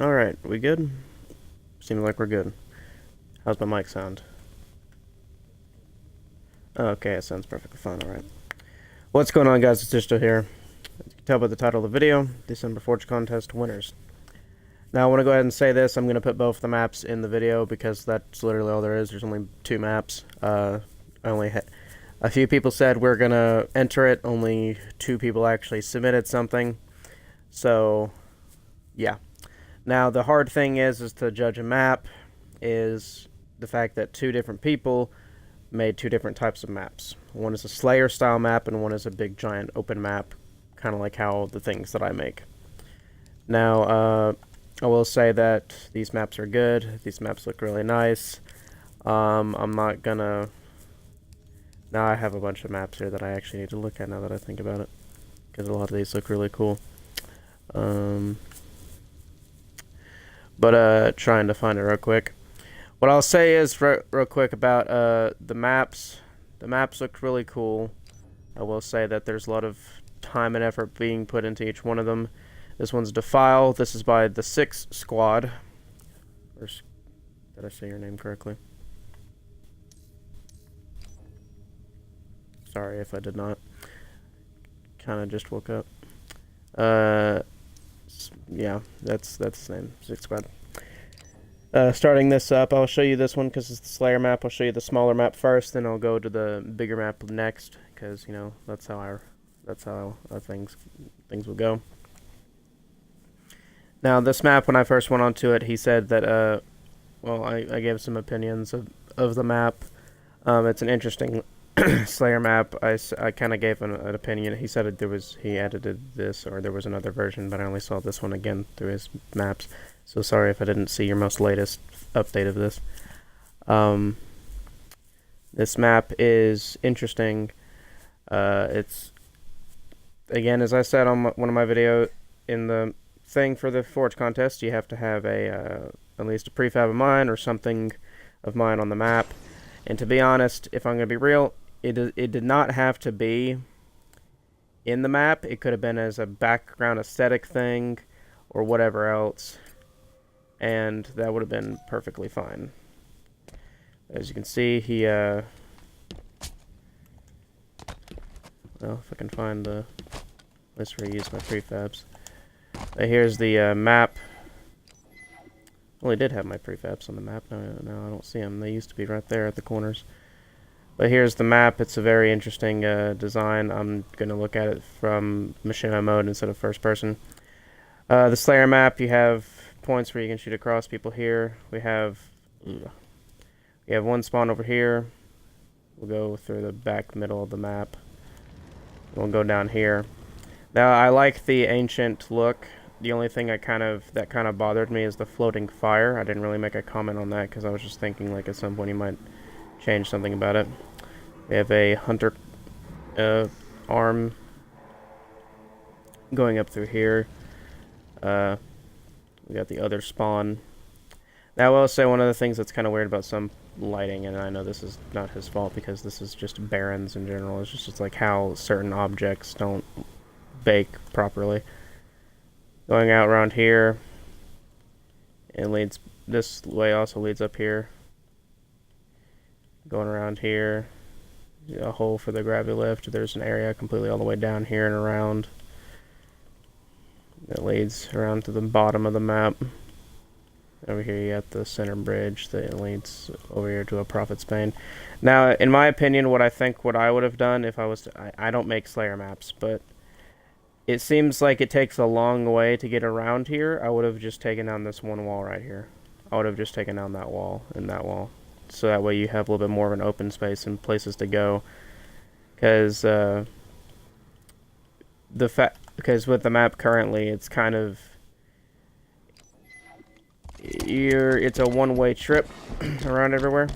Alright, we good? Seems like we're good. How's my mic sound? Oh, okay, it sounds perfectly fine, alright. What's going on, guys? It's Ishto here. As you can tell by the title of the video, December Forge Contest winners. Now, I want to go ahead and say this. I'm going to put both the maps in the video because that's literally all there is. There's only 2 maps. I only had... A few people said we're going to enter it. Only 2 people actually submitted something. So, yeah. Now, the hard thing is to judge a map is the fact that 2 different people made 2 different types of maps. One is a Slayer style map and one is a big giant open map, kind of like how the things that I make. Now, I will say that these maps are good. These maps look really nice. I'm not gonna... Now I have a bunch of maps here that I actually need to look at now that I think about it, because a lot of these look really cool. Trying to find it real quick. What I'll say is real quick about the maps. The maps look really cool. I will say that there's a lot of time and effort being put into each one of them. This one's Defial. This is by the 6 Squad. Did I say your name correctly? Sorry if I did not. Kind of just woke up. Yeah, that's his name. 6 Squad. Starting this up, I'll show you this one because it's the Slayer map. I'll show you the smaller map first, then I'll go to the bigger map next, because you know that's how our things will go. Now, this map, when I first went onto it, he said that well, I gave some opinions of the map. It's an interesting Slayer map. I kind of gave an opinion. He said he edited this, or there was another version, but I only saw this one again through his maps. So sorry if I didn't see your most latest update of this. This map is interesting. It's, again, as I said on one of my videos, in the thing for the Forge contest, you have to have at least a prefab of mine or something of mine on the map. And to be honest, if I'm going to be real, it did not have to be in the map. It could have been as a background aesthetic thing or whatever else, and that would have been perfectly fine. As you can see, he well, if I can find the list where I use my prefabs. Here's the map. Well, I did have my prefabs on the map. No, I don't see them. They used to be right there at the corners. But here's the map. It's a very interesting design. I'm going to look at it from machinima mode instead of first person. The Slayer map, you have points where you can shoot across people here. We have one spawn over here. We'll go through the back middle of the map. We'll go down here. Now, I like the ancient look. The only thing that kind of bothered me is the floating fire. I didn't really make a comment on that because I was just thinking like at some point you might change something about it. We have a hunter arm going up through here. We got the other spawn. Now, I will say one of the things that's kind of weird about some lighting, and I know this is not his fault because this is just barrens in general, it's just like how certain objects don't bake properly. Going out around here, it leads this way, also leads up here. Going around here, a hole for the gravity lift. There's an area completely all the way down here and around that leads around to the bottom of the map. Over here you got the center bridge that leads over here to a Prophet's Bane. Now, in my opinion, what I would have done if I was I don't make Slayer maps, but it seems like it takes a long way to get around here. I would have just taken down this one wall right here. I would have just taken down that wall and that wall. So that way you have a little bit more of an open space and places to go. Because with the map currently, it's kind of... It's a one-way trip around everywhere.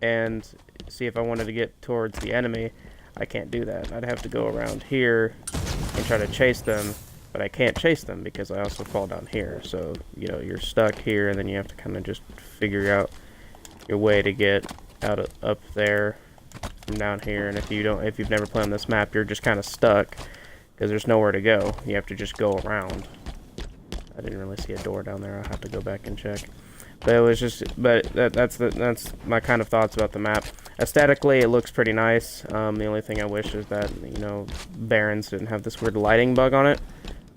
And see, if I wanted to get towards the enemy, I can't do that. I'd have to go around here and try to chase them, but I can't chase them because I also fall down here. So, you know, you're stuck here, and then you have to kind of just figure out your way to get up there from down here. And if you've never played on this map, you're just kind of stuck because there's nowhere to go. You have to just go around. I didn't really see a door down there. I'll have to go back and check. But it was just, that's my kind of thoughts about the map. Aesthetically, it looks pretty nice. The only thing I wish is that, you know, Barrens didn't have this weird lighting bug on it.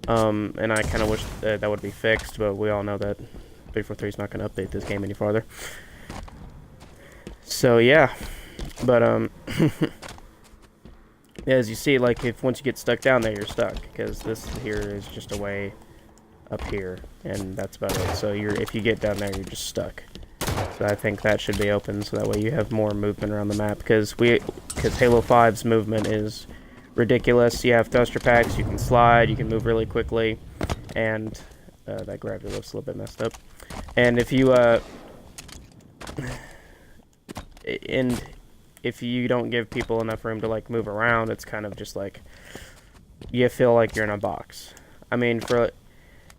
And I kind of wish that would be fixed, but we all know that 343 is not going to update this game any farther. So yeah, but as you see, like, if once you get stuck down there, you're stuck, because this here is just a way up here, and that's about it. So if you get down there, you're just stuck. So I think that should be open, so that way you have more movement around the map, because Halo 5's movement is ridiculous. You have thruster packs, you can slide, you can move really quickly, and that gravity lift's a little bit messed up. And if you if you don't give people enough room to, like, move around, it's kind of just like you feel like you're in a box. I mean,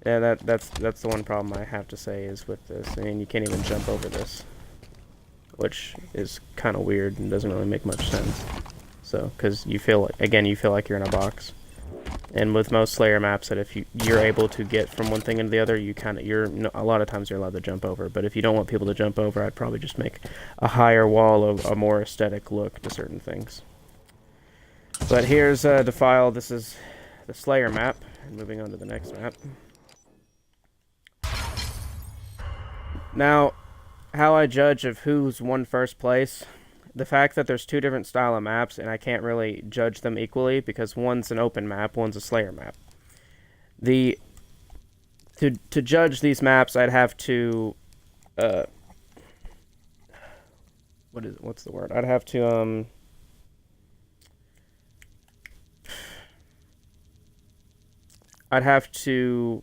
that's the one problem I have to say is with this. I mean, you can't even jump over this, which is kind of weird and doesn't really make much sense. So, because you feel like you're in a box. And with most Slayer maps, that if you're able to get from one thing into the other, a lot of times you're allowed to jump over. But if you don't want people to jump over, I'd probably just make a higher wall of a more aesthetic look to certain things. But here's Defial. This is the Slayer map. And moving on to the next map. Now, how I judge of who's won first place, the fact that there's two different style of maps, and I can't really judge them equally, because one's an open map, one's a Slayer map. To judge these maps, I'd have to, what's the word? I'd have to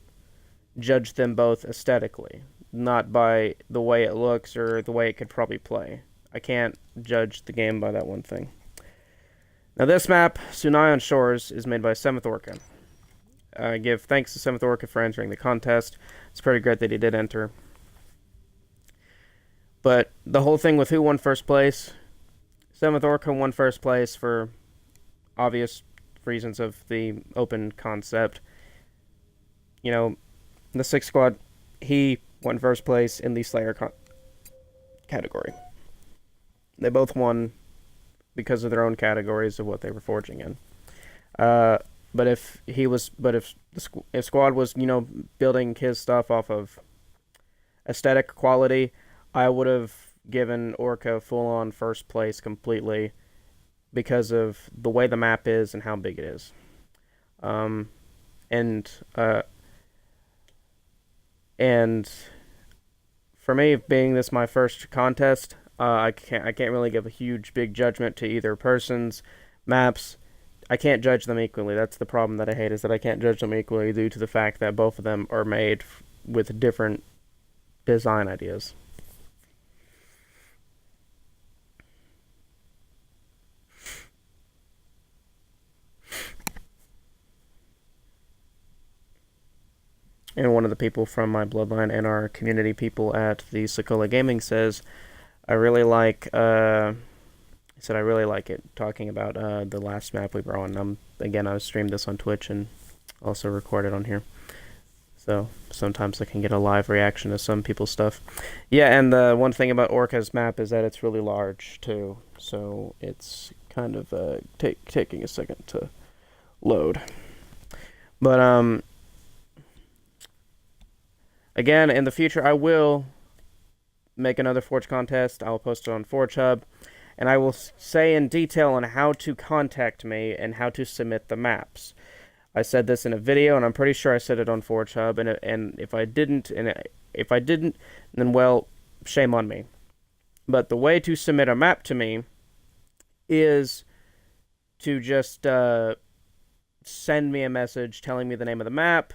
judge them both aesthetically, not by the way it looks or the way it could probably play. I can't judge the game by that one thing. Now this map, Sunayon Shores, is made by 7th Orca. I give thanks to 7th Orca for entering the contest. It's pretty great that he did enter. But the whole thing with who won first place, 7th Orca won first place for obvious reasons of the open concept. You know, the 6th squad, he won first place in the Slayer category. They both won because of their own categories of what they were forging in. But if Squad was, you know, building his stuff off of aesthetic quality, I would have given Orca full-on first place completely because of the way the map is and how big it is. And for me, being this my first contest, I can't really give a huge big judgment to either person's maps. I can't judge them equally. That's the problem that I hate, is that I can't judge them equally due to the fact that both of them are made with different design ideas. And one of the people from my bloodline and our community people at the Sukule Gaming says, I really like it, talking about the last map we were on. Again, I streamed this on Twitch and also recorded on here. So sometimes I can get a live reaction to some people's stuff. Yeah, and the one thing about Orca's map is that it's really large, too. So it's kind of taking a second to load. But, again, in the future, I will make another Forge contest. I'll post it on Forge Hub. And I will say in detail on how to contact me and how to submit the maps. I said this in a video, and I'm pretty sure I said it on Forge Hub. And if I didn't, then, well, shame on me. But the way to submit a map to me is to just send me a message telling me the name of the map,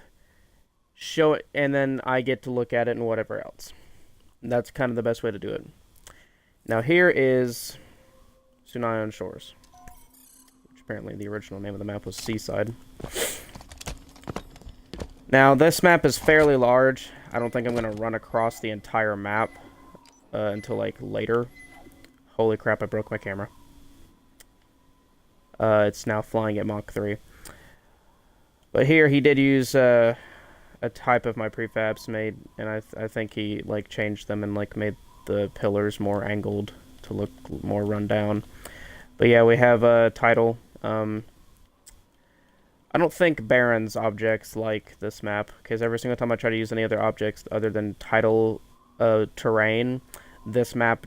show it, and then I get to look at it and whatever else. And that's kind of the best way to do it. Now here is Sunayon Shores, which apparently the original name of the map was Seaside. Now this map is fairly large. I don't think I'm going to run across the entire map until like later. Holy crap, I broke my camera. It's now flying at Mach 3. But here he did use a type of my prefabs made, and I think he like changed them and like made the pillars more angled to look more run down. But yeah, we have a title. I don't think Baron's objects like this map, because every single time I try to use any other objects other than title terrain, this map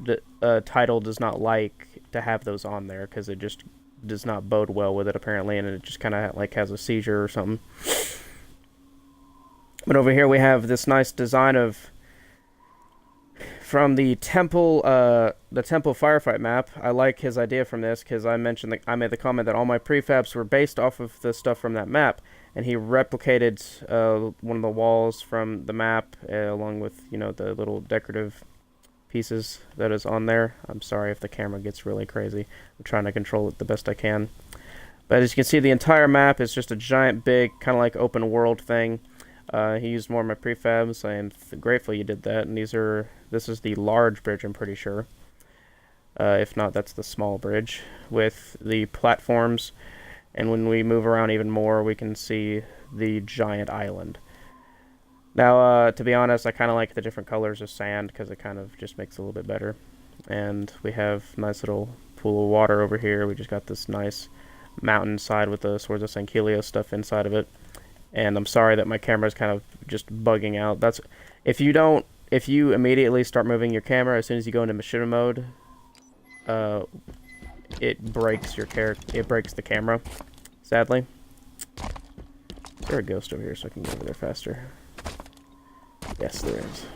title does not like to have those on there, because it just does not bode well with it apparently, and it just kind of like has a seizure or something. But over here we have this nice design of from the temple firefight map. I like his idea from this because I mentioned that I made the comment that all my prefabs were based off of the stuff from that map, and he replicated one of the walls from the map along with, you know, the little decorative pieces that is on there. I'm sorry if the camera gets really crazy. I'm trying to control it the best I can. But as you can see, the entire map is just a giant, big, kind of like open world thing. He used more of my prefabs. I am grateful you did that. And this is the large bridge, I'm pretty sure. If not, that's the small bridge with the platforms. And when we move around even more, we can see the giant island. Now, to be honest, I kind of like the different colors of sand because it kind of just makes it a little bit better. And we have a nice little pool of water over here. We just got this nice mountainside with the Swords of Sanghelios stuff inside of it. And I'm sorry that my camera is kind of just bugging out. That's if you immediately start moving your camera as soon as you go into machinima mode, it breaks the camera, sadly. Is there a ghost over here so I can get over there faster? Yes, there is.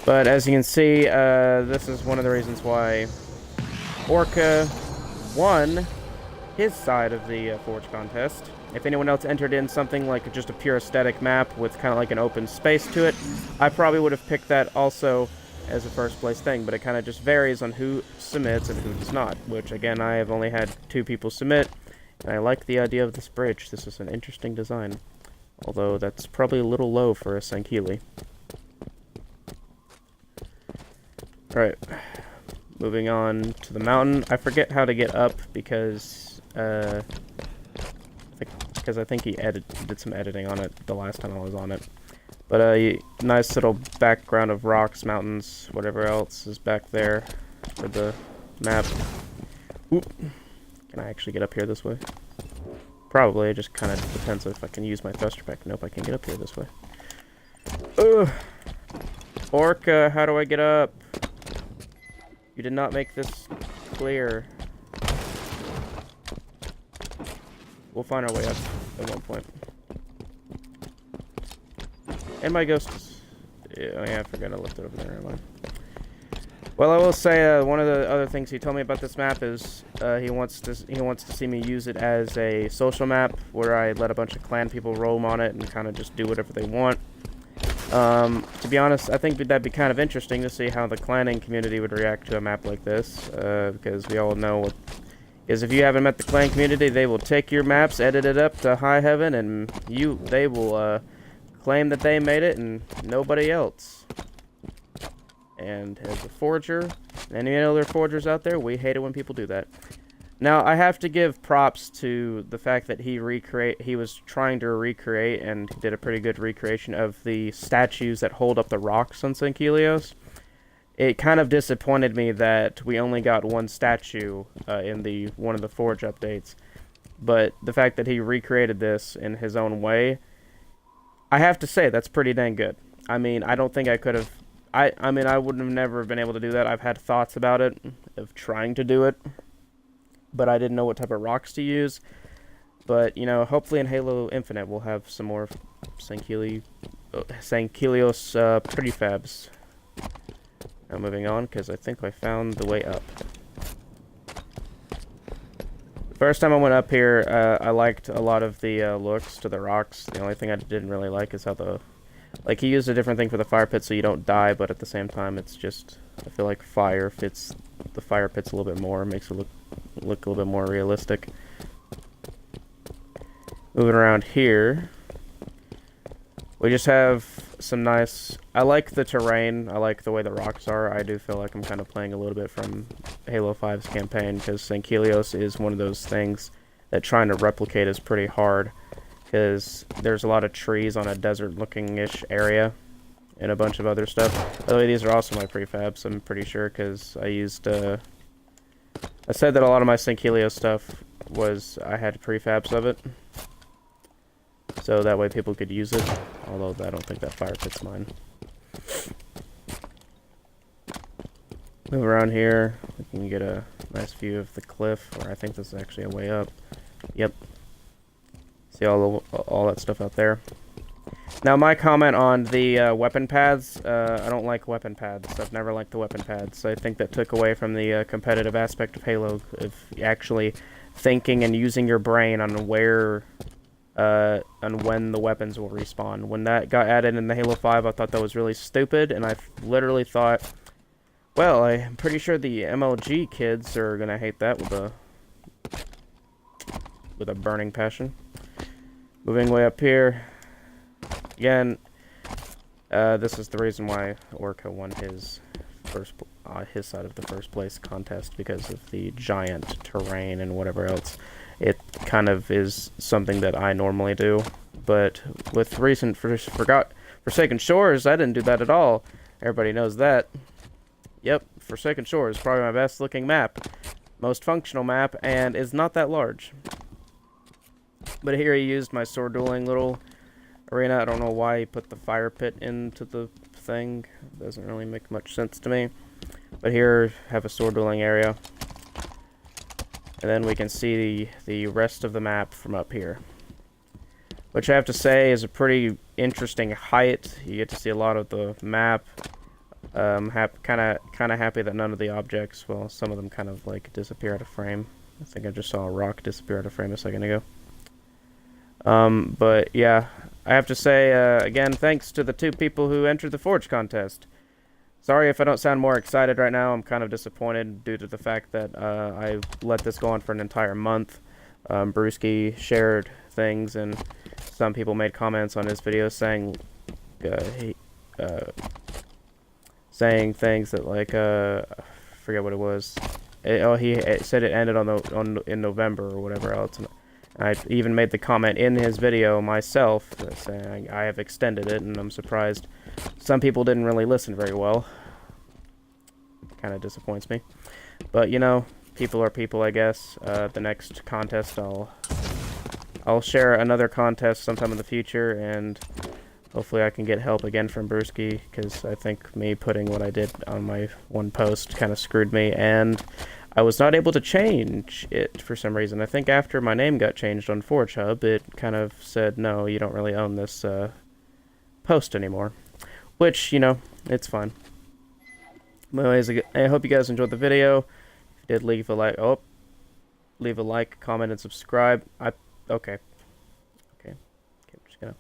But as you can see, this is one of the reasons why Orca won his side of the Forge contest. If anyone else entered in something like just a pure aesthetic map with kind of like an open space to it, I probably would have picked that also as a first place thing, but it kind of just varies on who submits and who does not, which again, I have only had 2 people submit, and I like the idea of this bridge. This is an interesting design, although that's probably a little low for a Sangheli. Alright, moving on to the mountain. I forget how to get up because I think he did some editing on it the last time I was on it. But nice little background of rocks, mountains, whatever else is back there for the map. Oop. Can I actually get up here this way? Probably. It just kind of depends if I can use my thruster pack. Nope, I can get up here this way. Ugh. Orca, how do I get up? You did not make this clear. We'll find our way up at one point. And my ghost is... Yeah, I forgot I left it over there. Well, I will say one of the other things he told me about this map is he wants to see me use it as a social map where I let a bunch of clan people roam on it and kind of just do whatever they want. To be honest, I think that'd be kind of interesting to see how the clanning community would react to a map like this, because we all know what is if you haven't met the clan community, they will take your maps, edit it up to high heaven, and they will claim that they made it and nobody else. And as a forger, any other forgers out there, we hate it when people do that. Now, I have to give props to the fact that he was trying to recreate and did a pretty good recreation of the statues that hold up the rocks on Sanghelios. It kind of disappointed me that we only got one statue in one of the Forge updates. But the fact that he recreated this in his own way, I have to say that's pretty dang good. I mean, I don't think I could have... I mean, I wouldn't have never been able to do that. I've had thoughts about it, of trying to do it. But I didn't know what type of rocks to use. But, you know, hopefully in Halo Infinite we'll have some more Sanghelios prefabs. Now moving on, because I think I found the way up. The first time I went up here, I liked a lot of the looks to the rocks. The only thing I didn't really like is how he used a different thing for the fire pit so you don't die, but at the same time it's just, I feel like fire fits the fire pits a little bit more, makes it look a little bit more realistic. Moving around here, we just have some nice... I like the terrain. I like the way the rocks are. I do feel like I'm kind of playing a little bit from Halo 5's campaign, because Sanghelios is one of those things that trying to replicate is pretty hard. because there's a lot of trees on a desert-looking-ish area, and a bunch of other stuff. By the way, these are also my prefabs, I'm pretty sure, because I used, I said that a lot of my Sanghelios stuff was, I had prefabs of it, so that way people could use it, although I don't think that fire pit's mine. Move around here, we can get a nice view of the cliff, or I think this is actually a way up. Yep. See all that stuff out there. Now, my comment on the weapon pads, I don't like weapon pads. I've never liked the weapon pads. I think that took away from the competitive aspect of Halo, of actually thinking and using your brain on where, and when the weapons will respawn. When that got added in the Halo 5, I thought that was really stupid, and I literally thought, well, I'm pretty sure the MLG kids are gonna hate that with a burning passion. Moving way up here. Again, this is the reason why Orca won his side of the first place contest, because of the giant terrain and whatever else. It kind of is something that I normally do, but with recent Forsaken Shores, I didn't do that at all. Everybody knows that. Yep, Forsaken Shores is probably my best looking map, most functional map, and is not that large. But here he used my sword dueling little arena. I don't know why he put the fire pit into the thing. It doesn't really make much sense to me. But here, have a sword dueling area. And then we can see the rest of the map from up here. Which I have to say is a pretty interesting height. You get to see a lot of the map. Kind of happy that none of the objects, well, some of them kind of like disappear out of frame. I think I just saw a rock disappear out of frame a second ago. But yeah, I have to say, again, thanks to the 2 people who entered the Forge contest. Sorry if I don't sound more excited right now. I'm kind of disappointed due to the fact that I let this go on for an entire month. Brewski shared things, and some people made comments on his video saying saying things that, like, I forget what it was. He said it ended in November or whatever else. And I even made the comment in his video myself saying I have extended it, and I'm surprised some people didn't really listen very well. Kind of disappoints me. But, you know, people are people, I guess. The next contest, I'll share another contest sometime in the future, and hopefully I can get help again from Brewski, because I think me putting what I did on my one post kind of screwed me, and I was not able to change it for some reason. I think after my name got changed on Forge Hub, it kind of said, no, you don't really own this post anymore. Which, you know, it's fine. Anyways, I hope you guys enjoyed the video. If you did, leave a like. Oh, leave a like, comment, and subscribe. Okay, I'm just gonna.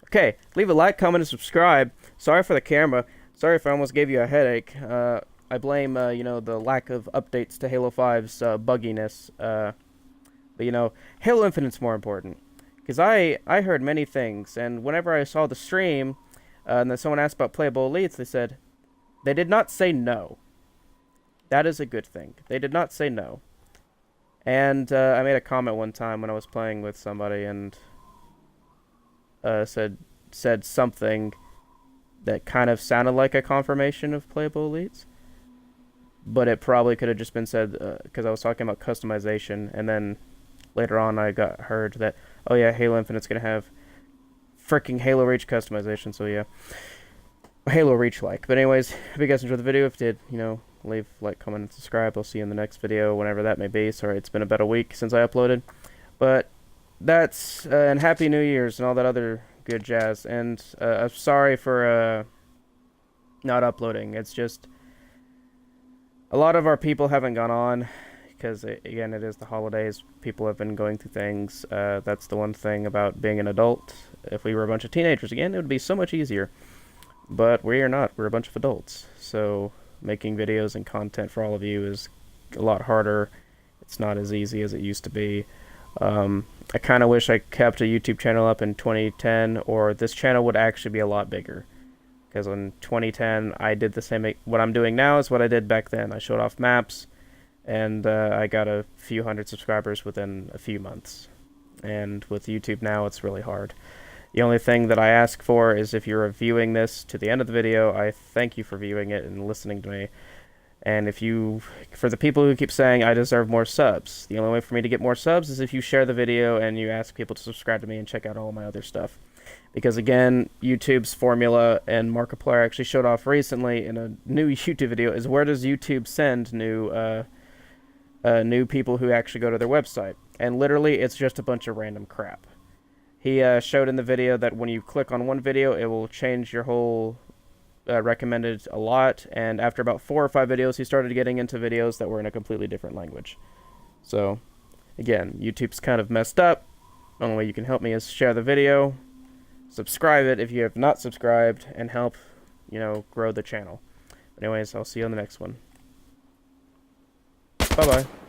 Okay, leave a like, comment, and subscribe. Sorry for the camera. Sorry if I almost gave you a headache. I blame, you know, the lack of updates to Halo 5's bugginess. But, you know, Halo Infinite's more important. Because I heard many things, and whenever I saw the stream, and then someone asked about playable elites, they said, they did not say no. That is a good thing. They did not say no. And I made a comment one time when I was playing with somebody, and said something that kind of sounded like a confirmation of playable elites, but it probably could have just been said because I was talking about customization, and then later on I got heard that, oh yeah, Halo Infinite's gonna have freaking Halo Reach customization, so yeah, Halo Reach like. But anyways, hope you guys enjoyed the video. If you did, you know, leave like, comment, and subscribe. I'll see you in the next video, whenever that may be. Sorry, it's been about a week since I uploaded, but that's and Happy New Year's and all that other good jazz. And I'm sorry for not uploading. It's just a lot of our people haven't gone on because, again, it is the holidays. People have been going through things. That's the one thing about being an adult. If we were a bunch of teenagers again, it would be so much easier. But we are not. We're a bunch of adults. So making videos and content for all of you is a lot harder. It's not as easy as it used to be. I kind of wish I kept a YouTube channel up in 2010, or this channel would actually be a lot bigger. Because in 2010, I did the same, what I'm doing now is what I did back then. I showed off maps, and I got a few hundred subscribers within a few months. And with YouTube now, it's really hard. The only thing that I ask for is if you're viewing this to the end of the video, I thank you for viewing it and listening to me. And if you, for the people who keep saying I deserve more subs, the only way for me to get more subs is if you share the video and you ask people to subscribe to me and check out all my other stuff. Because again, YouTube's formula, and Markiplier actually showed off recently in a new YouTube video, is where does YouTube send new people who actually go to their website? And literally, it's just a bunch of random crap. He showed in the video that when you click on one video, it will change your whole recommended a lot, and after about 4 or 5 videos, he started getting into videos that were in a completely different language. So, again, YouTube's kind of messed up. The only way you can help me is share the video, subscribe it if you have not subscribed, and help, grow the channel. Anyways, I'll see you on the next one. Bye-bye.